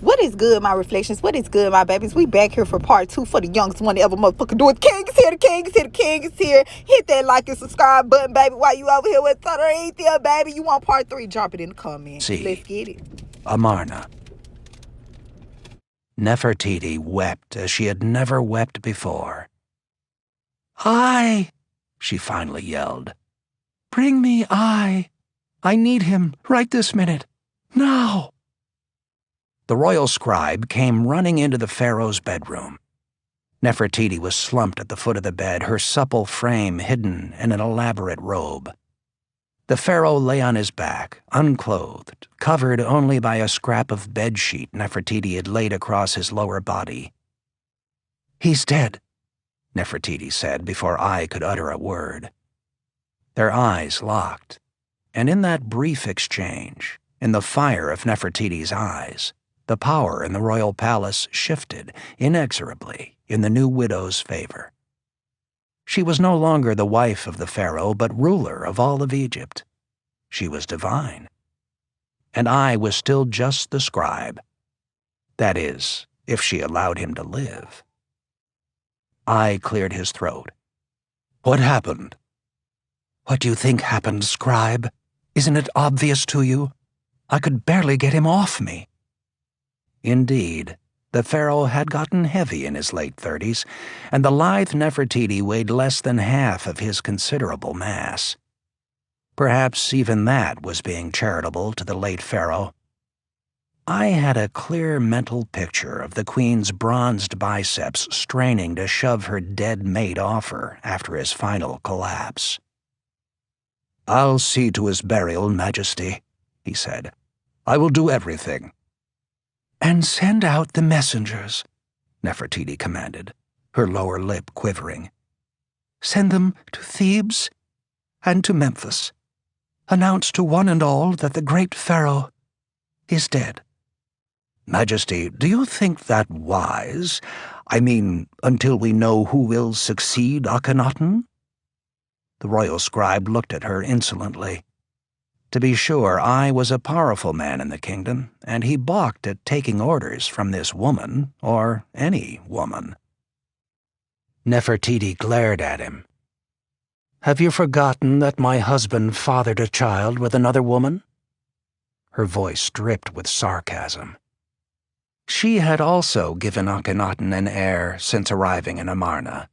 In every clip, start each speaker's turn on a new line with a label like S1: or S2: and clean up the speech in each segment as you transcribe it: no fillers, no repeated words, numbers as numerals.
S1: What is good, my reflections? What is good, my babies? We back here for part 2 for the youngest one to ever motherfucking do it. The king is here, the king is here, the king is here. Hit that like and subscribe button, baby. While you over here with Thunder ain't there, baby. You want part 3? Drop it in the comments. Let's get it.
S2: Amarna. Nefertiti wept as she had never wept before. "I," she finally yelled. "Bring me I. I need him right this minute. Now." The royal scribe came running into the pharaoh's bedroom. Nefertiti was slumped at the foot of the bed, her supple frame hidden in an elaborate robe. The pharaoh lay on his back, unclothed, covered only by a scrap of bedsheet Nefertiti had laid across his lower body. "He's dead," Nefertiti said before I could utter a word. Their eyes locked, and in that brief exchange, in the fire of Nefertiti's eyes, the power in the royal palace shifted inexorably in the new widow's favor. She was no longer the wife of the pharaoh, but ruler of all of Egypt. She was divine. And I was still just the scribe. That is, if she allowed him to live. I cleared his throat. "What happened?" "What do you think happened, scribe? Isn't it obvious to you? I could barely get him off me." Indeed, the pharaoh had gotten heavy in his late 30s, and the lithe Nefertiti weighed less than half of his considerable mass. Perhaps even that was being charitable to the late pharaoh. I had a clear mental picture of the queen's bronzed biceps straining to shove her dead mate off her after his final collapse. "I'll see to his burial, Majesty," he said. "I will do everything." "And send out the messengers," Nefertiti commanded, her lower lip quivering. "Send them to Thebes and to Memphis. Announce to one and all that the great pharaoh is dead." "Majesty, do you think that wise? I mean, until we know who will succeed Akhenaten?" The royal scribe looked at her insolently. To be sure, I was a powerful man in the kingdom, and he balked at taking orders from this woman, or any woman. Nefertiti glared at him. "Have you forgotten that my husband fathered a child with another woman?" Her voice dripped with sarcasm. She had also given Akhenaten an heir since arriving in Amarna,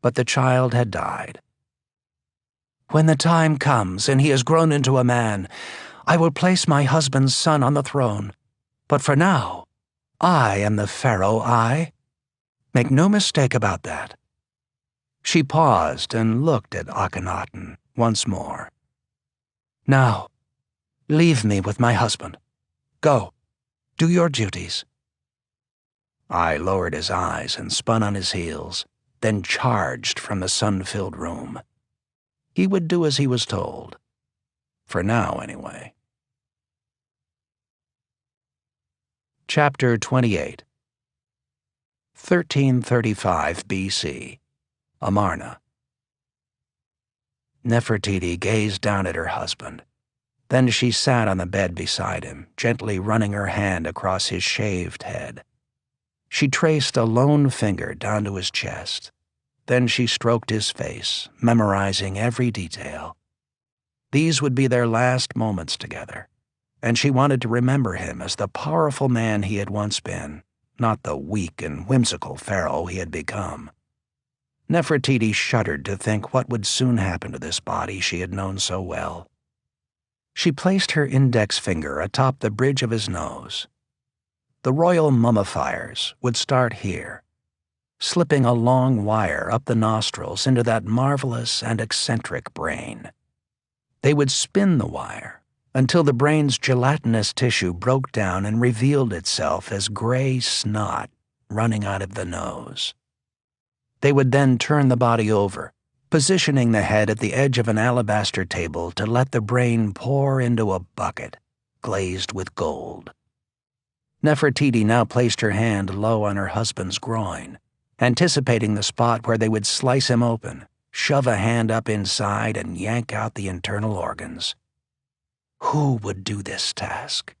S2: but the child had died. "When the time comes and he has grown into a man, I will place my husband's son on the throne. But for now, I am the pharaoh, I. Make no mistake about that." She paused and looked at Akhenaten once more. "Now, leave me with my husband. Go, do your duties." I lowered his eyes and spun on his heels, then charged from the sun-filled room. He would do as he was told. For now, anyway. Chapter 28. 1335 B.C. Amarna. Nefertiti gazed down at her husband. Then she sat on the bed beside him, gently running her hand across his shaved head. She traced a lone finger down to his chest. Then she stroked his face, memorizing every detail. These would be their last moments together, and she wanted to remember him as the powerful man he had once been, not the weak and whimsical pharaoh he had become. Nefertiti shuddered to think what would soon happen to this body she had known so well. She placed her index finger atop the bridge of his nose. The royal mummifiers would start here, slipping a long wire up the nostrils into that marvelous and eccentric brain. They would spin the wire until the brain's gelatinous tissue broke down and revealed itself as gray snot running out of the nose. They would then turn the body over, positioning the head at the edge of an alabaster table to let the brain pour into a bucket glazed with gold. Nefertiti now placed her hand low on her husband's groin, anticipating the spot where they would slice him open, shove a hand up inside, and yank out the internal organs. Who would do this task?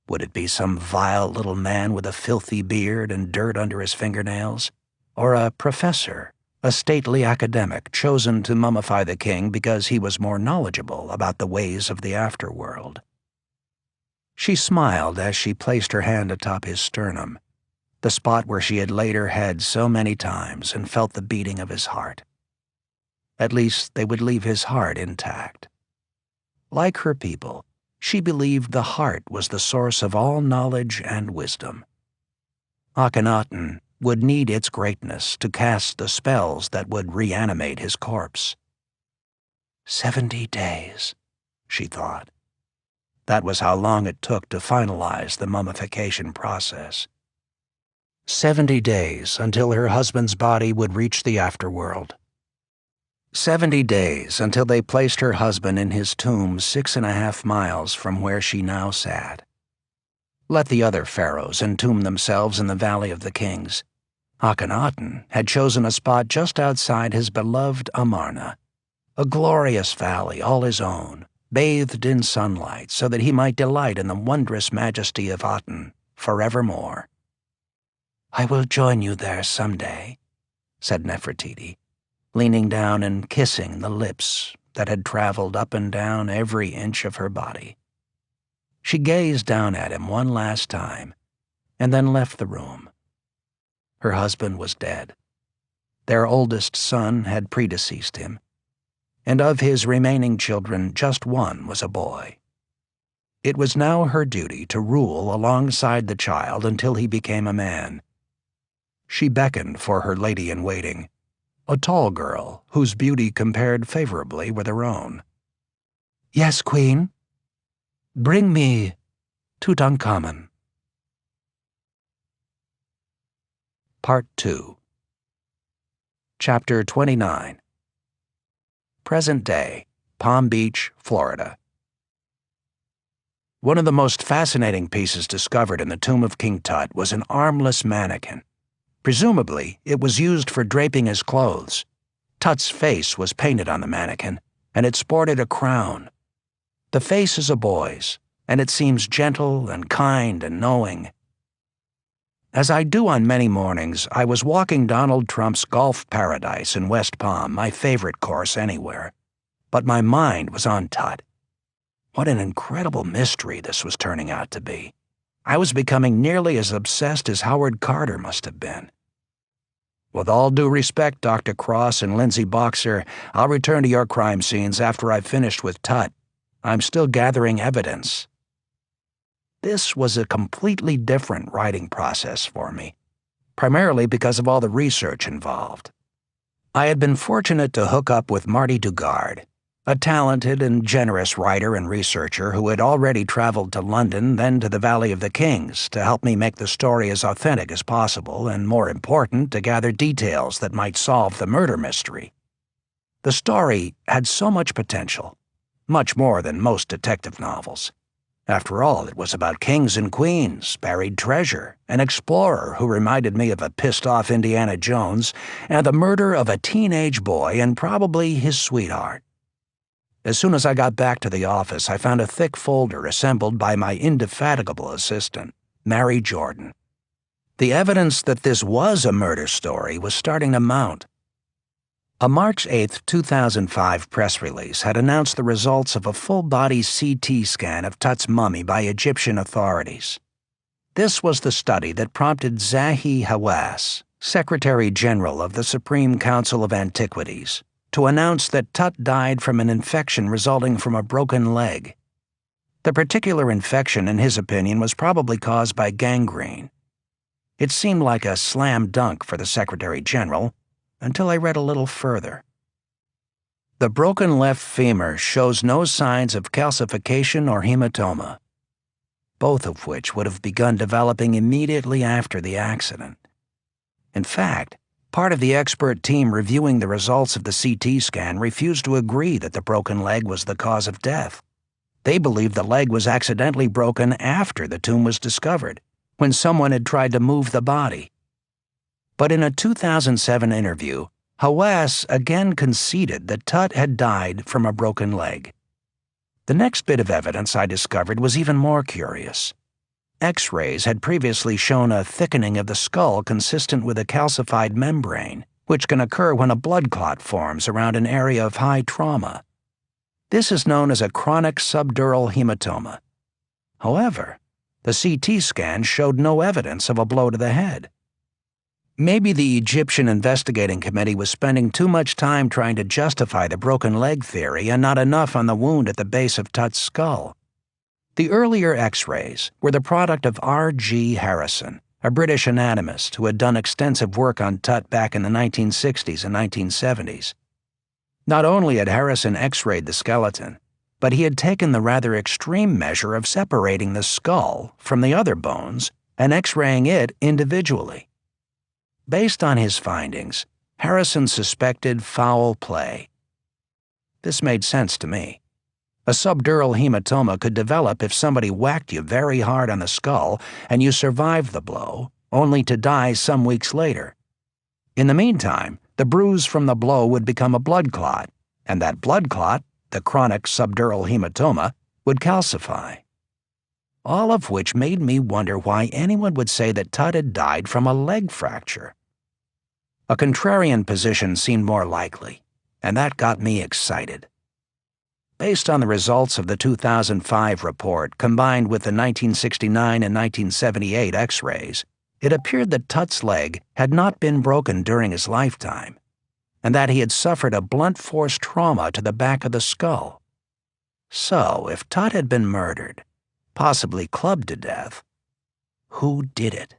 S2: Would it be some vile little man with a filthy beard and dirt under his fingernails? Or a professor, a stately academic chosen to mummify the king because he was more knowledgeable about the ways of the afterworld? She smiled as she placed her hand atop his sternum, the spot where she had laid her head so many times and felt the beating of his heart. At least they would leave his heart intact. Like her people, she believed the heart was the source of all knowledge and wisdom. Akhenaten would need its greatness to cast the spells that would reanimate his corpse. 70 days, she thought. That was how long it took to finalize the mummification process. 70 days until her husband's body would reach the afterworld. 70 days until they placed her husband in his tomb 6.5 miles from where she now sat. Let the other pharaohs entomb themselves in the Valley of the Kings. Akhenaten had chosen a spot just outside his beloved Amarna, a glorious valley all his own, bathed in sunlight so that he might delight in the wondrous majesty of Aten forevermore. "I will join you there someday," said Nefertiti, leaning down and kissing the lips that had traveled up and down every inch of her body. She gazed down at him one last time, and then left the room. Her husband was dead. Their oldest son had predeceased him, and of his remaining children, just one was a boy. It was now her duty to rule alongside the child until he became a man. She beckoned for her lady-in-waiting, a tall girl whose beauty compared favorably with her own. "Yes, Queen?" "Bring me Tutankhamun." Part 2. Chapter 29. Present day, Palm Beach, Florida. One of the most fascinating pieces discovered in the tomb of King Tut was an armless mannequin. Presumably, it was used for draping his clothes. Tut's face was painted on the mannequin, and it sported a crown. The face is a boy's, and it seems gentle and kind and knowing. As I do on many mornings, I was walking Donald Trump's Golf Paradise in West Palm, my favorite course anywhere. But my mind was on Tut. What an incredible mystery this was turning out to be. I was becoming nearly as obsessed as Howard Carter must have been. With all due respect, Dr. Cross and Lindsay Boxer, I'll return to your crime scenes after I've finished with Tut. I'm still gathering evidence. This was a completely different writing process for me, primarily because of all the research involved. I had been fortunate to hook up with Marty Dugard, a talented and generous writer and researcher who had already traveled to London, then to the Valley of the Kings, to help me make the story as authentic as possible, and more important, to gather details that might solve the murder mystery. The story had so much potential, much more than most detective novels. After all, it was about kings and queens, buried treasure, an explorer who reminded me of a pissed-off Indiana Jones, and the murder of a teenage boy and probably his sweetheart. As soon as I got back to the office, I found a thick folder assembled by my indefatigable assistant, Mary Jordan. The evidence that this was a murder story was starting to mount. A March 8, 2005 press release had announced the results of a full-body CT scan of Tut's mummy by Egyptian authorities. This was the study that prompted Zahi Hawass, Secretary General of the Supreme Council of Antiquities, to announce that Tut died from an infection resulting from a broken leg. The particular infection, in his opinion, was probably caused by gangrene. It seemed like a slam dunk for the Secretary General, until I read a little further. The broken left femur shows no signs of calcification or hematoma, both of which would have begun developing immediately after the accident. In fact, part of the expert team reviewing the results of the CT scan refused to agree that the broken leg was the cause of death. They believed the leg was accidentally broken after the tomb was discovered, when someone had tried to move the body. But in a 2007 interview, Hawass again conceded that Tut had died from a broken leg. The next bit of evidence I discovered was even more curious. X-rays had previously shown a thickening of the skull consistent with a calcified membrane, which can occur when a blood clot forms around an area of high trauma. This is known as a chronic subdural hematoma. However, the CT scan showed no evidence of a blow to the head. Maybe the Egyptian investigating committee was spending too much time trying to justify the broken leg theory and not enough on the wound at the base of TuT's skull. The earlier X-rays were the product of R.G. Harrison, a British anatomist who had done extensive work on TuT back in the 1960s and 1970s. Not only had Harrison X-rayed the skeleton, but he had taken the rather extreme measure of separating the skull from the other bones and X-raying it individually. Based on his findings, Harrison suspected foul play. This made sense to me. A subdural hematoma could develop if somebody whacked you very hard on the skull and you survived the blow, only to die some weeks later. In the meantime, the bruise from the blow would become a blood clot, and that blood clot, the chronic subdural hematoma, would calcify. All of which made me wonder why anyone would say that TuT had died from a leg fracture. A contrarian position seemed more likely, and that got me excited. Based on the results of the 2005 report combined with the 1969 and 1978 X-rays, it appeared that TuT's leg had not been broken during his lifetime, and that he had suffered a blunt force trauma to the back of the skull. So, if TuT had been murdered, possibly clubbed to death, who did it?